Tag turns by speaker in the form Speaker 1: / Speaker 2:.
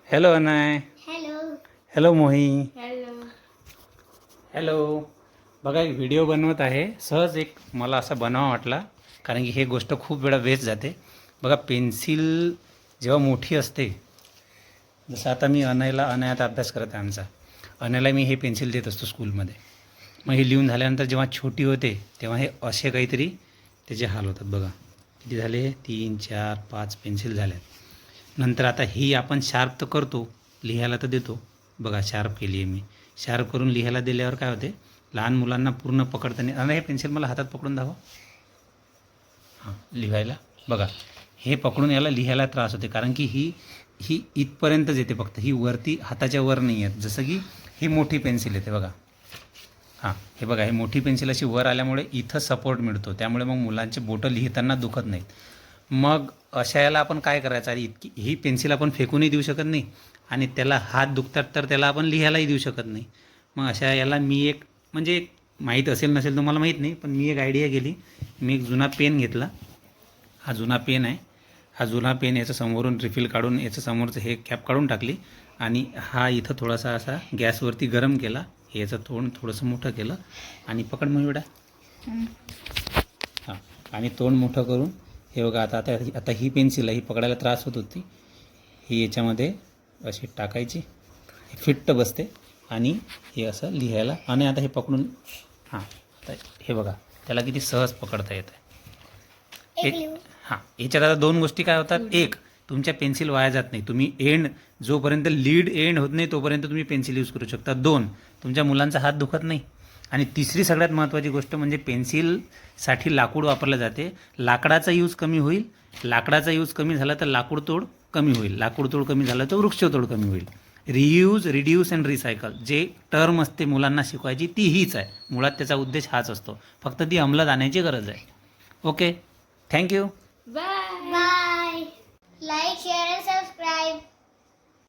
Speaker 1: Hello अनाय.
Speaker 2: Hello.
Speaker 1: Hello मोही.
Speaker 2: Hello.
Speaker 1: Hello. बघा एक व्हिडिओ बनवत आहे. सहज एक मला असा बनावा वाटला, कारण की हे गोष्ट खूप वेळा वेस्ट जाते. बघा पेन्सिल जेव्हा मोठी असते, जसं आता मी अनयला आता अभ्यास करत आहे आमचा. अनयला मी हे पेन्सिल देत असतो स्कूलमध्ये. मग हे लिहून झाल्यानंतर जेव्हा छोटी होते तेव्हा हे असे काहीतरी त्याचे हाल होतात. बघा किती झाले, 3 4 5 पेन्सिल झाल्यात. नंतर आता ही आपण शार्प तर करतो, लिहायला तर देतो. बघा शार्प केली आहे मी. शार्प करून लिहायला दिल्यावर काय होते, लहान मुलांना पूर्ण पकडताना. आणि हे पेन्सिल मला हातात पकडून दाखवा. हां लिहायला बघा, हे पकडून याला लिहायला त्रास होते, कारण की ही ही इथपर्यंतच येते फक्त, ही वरती हाताच्या वर नाही आहेत. जसं की ही मोठी पेन्सिल येते बघा. हां हे बघा, ही मोठी पेन्सिल अशी वर आल्यामुळे इथं सपोर्ट मिळतो, त्यामुळे मग मुलांचे बोटं लिहिताना दुखत नाहीत. मग अशा याला आपण काय करायचं, आणि इतकी ही पेन्सिल आपण फेकूनही देऊ शकत नाही, आणि त्याला हात दुखतात तर त्याला आपण लिहायलाही देऊ शकत नाही. मग अशा याला मी एक, म्हणजे माहीत असेल नसेल तुम्हाला माहीत नाही, पण मी एक आयडिया केली. मी एक जुना पेन घेतला. हा जुना पेन आहे. हा जुना पेन याचं समोरून रिफिल काढून याचं समोरचं हे कॅप काढून टाकली, आणि हा इथं थोडासा असा गॅसवरती गरम केला. याचं तोंड थोडंसं मोठं केलं, आणि पकड मग एवढा. हां आणि तोंड मोठं करून हे बघा. आता आता आता ही पेन्सिल आहे, ही पकडायला त्रास होत होती. ही याच्यामध्ये अशी टाकायची, फिट्ट बसते, आणि हे असं लिहायला. आणि आता हे पकडून, हां आता हे बघा, त्याला किती सहज पकडता येतं. हां याच्यात आता दोन गोष्टी काय होतात. एक, तुमच्या पेन्सिल वाया जात नाही. तुम्ही एंड, जोपर्यंत लीड एंड होत नाही तोपर्यंत तुम्ही पेन्सिल यूज करू शकता. दोन, तुमच्या मुलांचा हात दुखत नाही. आणि तिसरी सगळ्यात महत्त्वाची गोष्ट म्हणजे पेन्सिलसाठी लाकूड वापरलं जाते. लाकडाचा यूज कमी होईल. लाकडाचा यूज कमी झाला तर लाकूड तोड कमी होईल. लाकूड तोड कमी झालं तर वृक्षतोड कमी होईल. रियूज, रिड्यूस अँड रिसायकल जे टर्म असते मुलांना शिकवायची, ती हीच आहे. मुळात त्याचा उद्देश हाच असतो, फक्त ती अंमलात आणायची गरज आहे. Okay, thank you.
Speaker 2: Bye. Bye. Like, share and subscribe.